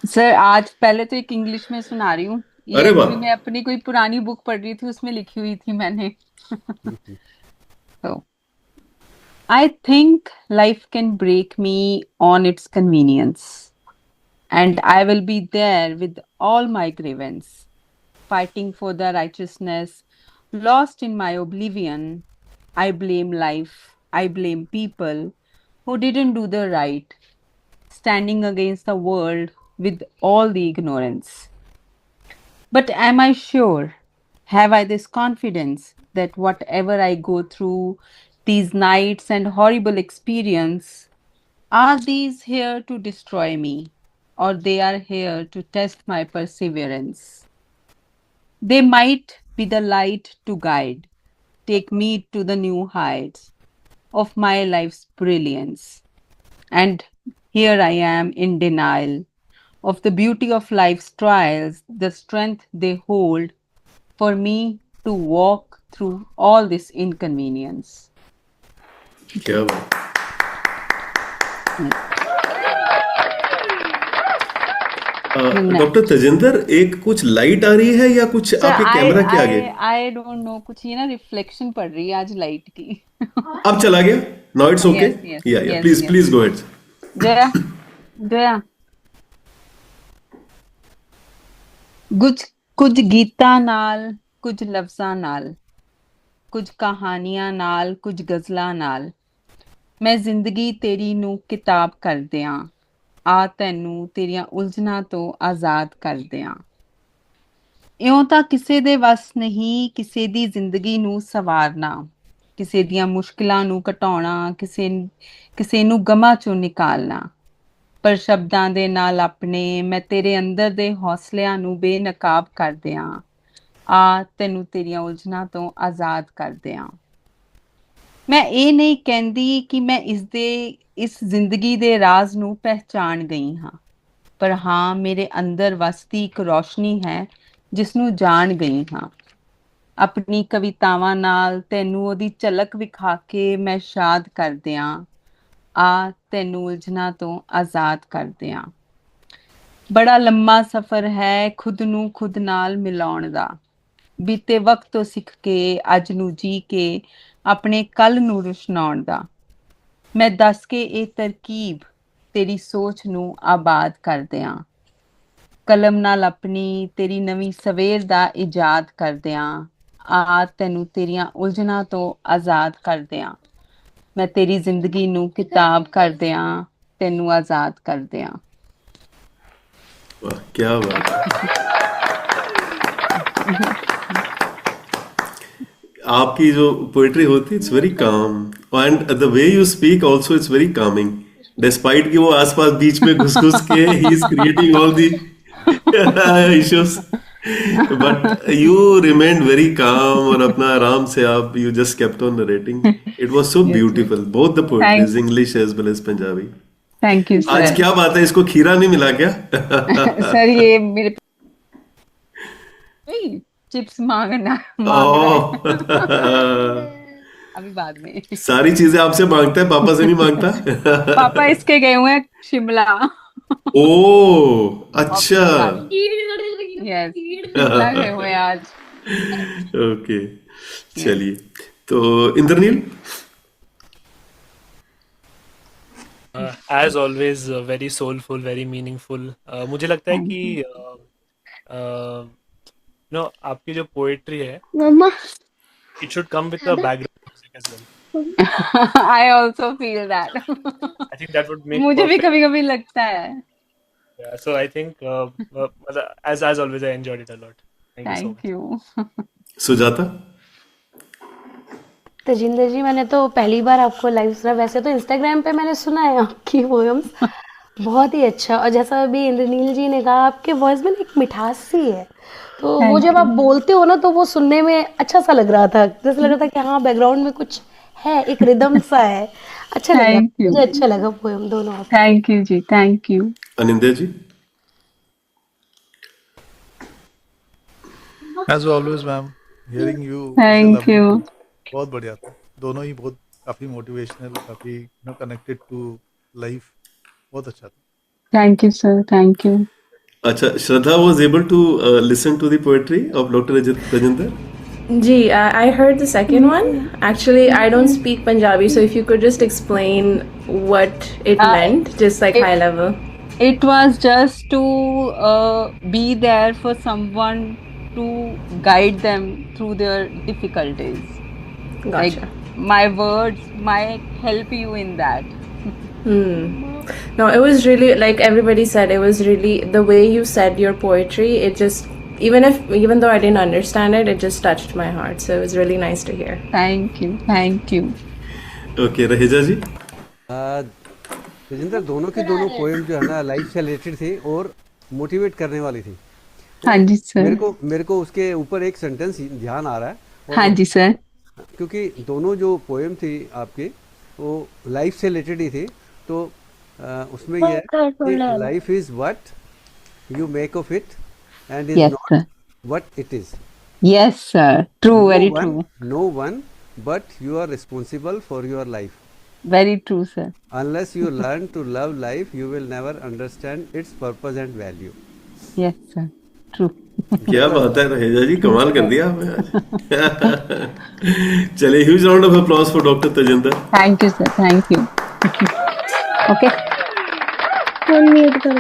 Sir आज पहले तो एक इंग्लिश में सुना रही हूँ। ये अरे वाह। एक्चुअली मैं अपनी कोई पुरानी बुक पढ़ रही थी, उसमें लिखी हुई थी मैंने। तो I think life can break me on its convenience and I will be there with all my grievance, fighting for the righteousness, lost in my oblivion. I blame life, I blame people who didn't do the right, standing against the world with all the ignorance. But am I sure? Have I this confidence that whatever I go through, these nights and horrible experience, are these here to destroy me, or they are here to test my perseverance? They might be the light to guide, take me to the new heights of my life's brilliance. And here I am in denial of the beauty of life's trials, the strength they hold for me to walk through all this inconvenience. क्या बात। Sir, doctor Tajinder, एक कुछ light आ रही है या कुछ आपके I camera के आगे? I I don't know, कुछ ये ना रिफ्लेक्शन पड़ रही है आज लाइट की। अब चला गया। Now it's okay. Yes yes yeah yes please yes. Please go ahead. Jaya Jaya, कुछ कुछ गीतां नाल, कुछ लफ्जां नाल, ਕੁਝ ਕਹਾਣੀਆਂ ਨਾਲ, ਕੁਝ ਗਜ਼ਲਾਂ ਨਾਲ ਮੈਂ ਜ਼ਿੰਦਗੀ ਤੇਰੀ ਨੂੰ ਕਿਤਾਬ ਕਰ ਦਿਆਂ, ਆ ਤੈਨੂੰ ਤੇਰੀਆਂ ਉਲਝਣਾਂ ਤੋਂ ਆਜ਼ਾਦ ਕਰ ਦਿਆਂ। ਇਉਂ ਤਾਂ ਕਿਸੇ ਦੇ ਵੱਸ ਨਹੀਂ ਕਿਸੇ ਦੀ ਜ਼ਿੰਦਗੀ ਨੂੰ ਸਵਾਰਨਾ, ਕਿਸੇ ਦੀਆਂ ਮੁਸ਼ਕਿਲਾਂ ਨੂੰ ਘਟਾਉਣਾ, ਕਿਸੇ ਨੂੰ ਗਮਾਂ ਚੋਂ ਨਿਕਾਲਣਾ। ਪਰ ਸ਼ਬਦਾਂ ਦੇ ਨਾਲ ਆਪਣੇ ਮੈਂ ਤੇਰੇ ਅੰਦਰ ਦੇ ਹੌਸਲਿਆਂ ਨੂੰ ਬੇਨਕਾਬ ਕਰ ਦਿਆਂ, ਆ ਤੈਨੂੰ ਤੇਰੀਆਂ ਉਲਝਣਾਂ ਤੋਂ ਆਜ਼ਾਦ ਕਰ ਦਿਆਂ। ਮੈਂ ਇਹ ਨਹੀਂ ਕਹਿੰਦੀ ਕਿ ਮੈਂ ਇਸ ਜ਼ਿੰਦਗੀ ਦੇ ਰਾਜ਼ ਨੂੰ ਪਹਿਚਾਣ ਗਈ ਹਾਂ, ਪਰ ਹਾਂ ਮੇਰੇ ਅੰਦਰ ਵਸਦੀ ਇੱਕ ਰੌਸ਼ਨੀ ਹੈ ਜਿਸ ਨੂੰ ਜਾਣ ਗਈ ਹਾਂ। ਆਪਣੀ ਕਵਿਤਾਵਾਂ ਨਾਲ ਤੈਨੂੰ ਉਹਦੀ ਝਲਕ ਵਿਖਾ ਕੇ ਮੈਂ ਸ਼ਾਦ ਕਰ ਦਿਆਂ, ਆ ਤੈਨੂੰ ਉਲਝਣਾਂ ਤੋਂ ਆਜ਼ਾਦ ਕਰ ਦਿਆਂ। ਬੜਾ ਲੰਮਾ ਸਫ਼ਰ ਹੈ ਖੁਦ ਨੂੰ ਖੁਦ ਨਾਲ ਮਿਲਾਉਣ ਦਾ, ਬੀਤੇ ਵਕਤ ਤੋਂ ਸਿੱਖ ਕੇ ਅੱਜ ਨੂੰ ਜੀ ਕੇ ਆਪਣੇ ਕੱਲ ਨੂੰ ਰੁਸ਼ਨਾਉਣ ਦਾ। ਮੈਂ ਦੱਸ ਕੇ ਇਹ ਤਰਕੀਬ ਤੇਰੀ ਸੋਚ ਨੂੰ ਆਬਾਦ ਕਰ ਦਿਆਂ, ਕਲਮ ਨਾਲ ਆਪਣੀ ਤੇਰੀ ਨਵੀਂ ਸਵੇਰ ਦਾ ਇਜਾਦ ਕਰ ਦਿਆਂ, ਆ ਤੈਨੂੰ ਤੇਰੀਆਂ ਉਲਝਣਾਂ ਤੋਂ ਆਜ਼ਾਦ ਕਰ ਦਿਆਂ। ਮੈਂ ਤੇਰੀ ਜ਼ਿੰਦਗੀ ਨੂੰ ਕਿਤਾਬ ਕਰ ਦਿਆਂ, ਤੈਨੂੰ ਆਜ਼ਾਦ ਕਰ ਦਿਆਂ। वाह, क्या बात है। आपकी जो पोएट्री होती है it's very calm, and the way you speak also it's very calming. Despite कि वो आसपास बीच में घुस घुस के ही is creating all the issues, but you remained very calm और अपना आराम से आप you just kept on narrating. It was so yes yes. Beautiful, both the thank poetries English as well as Punjabi. Thank you आज sir. क्या बात है, इसको खीरा नहीं मिला क्या? सर ये मेरे चिप्स मांग रहा ओह। है। अभी बाद में। सारी चीजें आपसे मांगता है, पापा से नहीं मांगता। पापा इसके गए हुए हैं शिमला। ओ अच्छा। ऑफिस के बाद। यस, शिमला गए हुए हैं आज। Okay, yes. चलिए। तो Indraneel. As always very soulful, very meaningful. मुझे लगता है थैंक कि यू। नो आपकी जो पोएट्री है मम्मा it should come with a background music as well. I also feel that. I think that would make मुझे भी परफेक्ट। कभी कभी लगता है। So I think as always I enjoyed it a lot. Thank you so thank much. You. Sujata. Tajinder ji, मैंने तो पहली बार आपको लाइव सुना। वैसे तो इंस्टाग्राम पे मैंने सुना है आपकी पोएम्स, बहुत ही अच्छा। और जैसा अभी इंद्रनील जी ने कहा, आपके वॉइस में ना एक मिठास सी है, तो वो थैंक जब आप यू। बोलते हो ना तो वो सुनने में अच्छा सा लग रहा था, जैसे लग रहा था कि हाँ बैकग्राउंड में कुछ है, एक रिदम सा है। अच्छा लग रहा थैंक था, यू। मुझे अच्छा लगा पोएम दोनों आपके। थैंक यू जी, thank you. Aninder ji. As always ma'am, hearing you is a thank lovely you. Feel. बहुत बढ़िया था, दोनों ही बहुत काफ़ी मोटिवेशनल, काफ़ी कनेक्टेड टू लाइफ। बहुत अच्छा था। Thank you, sir. Thank you. अच्छा, Shraddha was able to listen to the poetry of Dr. Tajinder. Gee, I heard the second one. Actually, I don't speak Punjabi, so if you could just explain what it meant, just like high level. It was just to be there for someone to guide them through their difficulties. Like Gotcha. my words might help you in that. No, it was really, like everybody said, it was really the way you said your poetry. It just, even though I didn't understand it, it just touched my heart. So it was really nice to hear. Thank you. Thank you. Okay, Raheja जी. तेजिंदर, दोनों की दोनों poem जो है ना life से related थी और motivate करने वाली थी। हाँ जी मेरे सर. को मेरे को उसके ऊपर एक सेंटेंस ध्यान आ रहा है, हाँ और जी सर. क्योंकि दोनों जो पोएम थी आपकी वो लाइफ से रिलेटेड ही थी, तो उसमें ये है कि life is what you make of it and is Yes, not sir. What it is. Yes, sir. True. Very true. No one but you are responsible for your life. Very true, sir. Unless you learn to love life, you will never understand its purpose and value. Yes, sir. True. क्या बात है रहेजा जी, कमाल कर दिया आपने आज. चलिए, huge round of applause for doctor Tajinder. Thank you, sir. Thank you. Okay. Phone mute कर